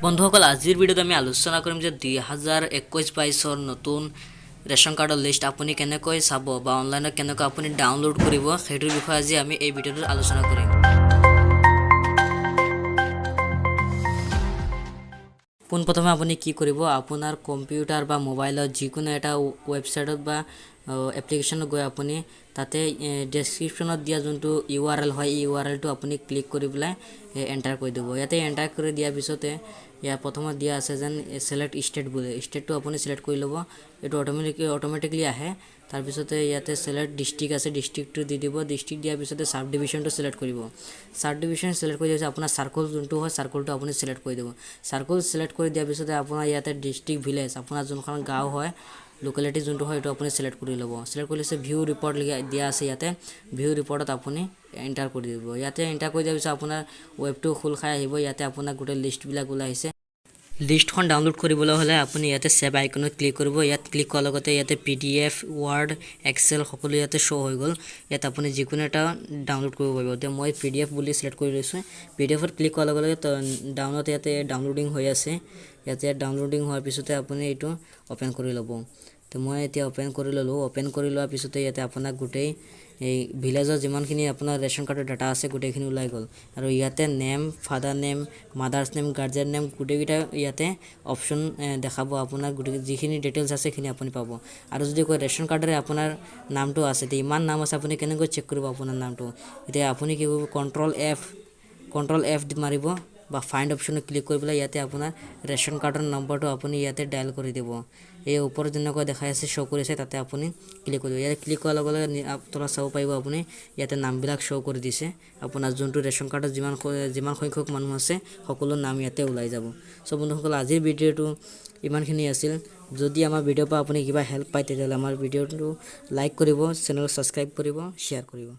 বন্ধুসকল আজিৰ ভিডিঅ'ত আমি আলোচনা কৰিম যে 2021-22ৰ নতুন ৰেশন কাৰ্ডৰ লিষ্ট আপুনি কেনেকৈ চাব বা অনলাইনত কেনেকৈ আপুনি ডাউনলোড কৰিব সেইটোৰ বিষয়ে আজি আমি এই ভিডিঅ'টোত আলোচনা কৰিম। পোনপ্ৰথমে আপুনি কি কৰিব আপোনাৰ কম্পিউটাৰ বা মোবাইলত যিকোনো এটা ৱেবছাইটত বা এপ্লিকেশ্যনত গৈ আপুনি তাতে ডেসক্ৰিপশ্যনত দিয়া যোনটো URL হয় এই URLটো আপুনি ক্লিক কৰি পেলাই এন্টাৰ কৰি দিব। ইয়াতে এন্টাৰ কৰি দিয়াৰ পিছতে ইয়াৰ প্ৰথমত দিয়া আছে যেন সিলেক্ট ষ্টেট বুলি ষ্টেটটো আপুনি সিলেক্ট কৰি ল'ব। এইটো অটোমেটিকলি আহে। তাৰ পিছতে ইয়াতে সিলেক্ট ডিস্ট্ৰিক্ট আছে ডিস্ট্ৰিক্টটো দি দিব। ডিস্ট্ৰিক্ট দিয়াৰ পিছতে সাব ডিভিজনটো সিলেক্ট কৰিব। সাব ডিভিজন সিলেক্ট কৰি দিয়াৰ আপোনাৰ সাৰ্কল যোনটো হয় সাৰ্কলটো আপুনি সিলেক্ট কৰি দিব। সাৰ্কল সিলেক্ট কৰি দিয়াৰ পিছতে আপোনাৰ ইয়াতে ডিস্ট্ৰিক্ট ভিলেজ আপোনাৰ যোনখন গাঁও হয় লোকেলিটি যোনটো হয় এইটো আপুনি সিলেক্ট কৰি ল'ব। সিলেক্ট কৰি লৈছে ভিউ ৰিপৰ্ট দিয়া আছে ইয়াতে ভিউ ৰিপৰ্টত আপুনি এন্টাৰ কৰি দিব। ইয়াতে এন্টাৰ কৰি দিয়াৰ পিছত আপোনাৰ ৱেবটো খোল খাই আহিব। ইয়াতে আপোনাৰ গোটেই লিষ্টবিলাক ওলাই আহিছে। লিষ্টখন ডাউনলোড কৰিবলৈ হ'লে আপুনি ইয়াতে সেভ আইকনত ক্লিক কৰিব। ইয়াত ক্লিক কৰাৰ লগতে ইয়াতে PDF ওয়ার্ড এক্সেল সকলো ইয়াতে শো হৈ গ'ল। ইয়াত আপুনি যিকোনো এটা ডাউনলোড কৰিব পাৰিব। এতিয়া মই PDF বুলি সিলেক্ট কৰি লৈছোঁ। PDFত ক্লিক কৰাৰ লগে লগে ডাউনলোড ইয়াতে ডাউনলোডিং হৈ আছে। ইয়াতে ডাউনলোডিং হোৱাৰ পিছতে আপুনি এইটো ওপেন কৰি ল'ব। তো মই এতিয়া ওপেন কৰি ল'লোঁ। ওপেন কৰি লোৱাৰ পিছতে ইয়াতে আপোনাক গোটেই এই ভিলেজৰ যিমানখিনি আপোনাৰ ৰেশন কাৰ্ডৰ ডাটা আছে গোটেইখিনি ওলাই গ'ল। আৰু ইয়াতে name father name mother's name guardian name গোটেইকেইটা ইয়াতে অপশ্যন দেখাব। আপোনাৰ গোটেই যিখিনি ডিটেইলছ আছে সেইখিনি আপুনি পাব। আৰু যদি কয় ৰেশন কাৰ্ডৰে আপোনাৰ নামটো আছে তে ইমান নাম আছে আপুনি কেনেকৈ চেক কৰিব আপোনাৰ নামটো। এতিয়া আপুনি কি কৰিব কন্ট্ৰল F মাৰিব বা ফাইণ্ড অপশ্যনত ক্লিক কৰি পেলাই ইয়াতে আপোনাৰ ৰেশন কাৰ্ডৰ নম্বৰটো আপুনি ইয়াতে ডায়াল কৰি দিব। এই ওপৰত যেনেকৈ দেখাই আছে শ্ব' কৰিছে তাতে আপুনি ক্লিক কৰি দিব। ইয়াতে ক্লিক কৰাৰ লগে লগে তলত চাব পাৰিব আপুনি ইয়াতে নামবিলাক শ্ব' কৰি দিছে। আপোনাৰ যোনটো ৰেশন কাৰ্ডত যিমান সংখ্যক মানুহ আছে সকলো নাম ইয়াতে ওলাই যাব। সো বন্ধুসকল আজিৰ ভিডিঅ'টো ইমানখিনি আছিল। যদি আমাৰ ভিডিঅ'ৰ পৰা আপুনি কিবা হেল্প পায় তেতিয়াহ'লে আমাৰ ভিডিঅ'টো লাইক কৰিব, চেনেল ছাবস্ক্ৰাইব কৰিব, শ্বেয়াৰ কৰিব।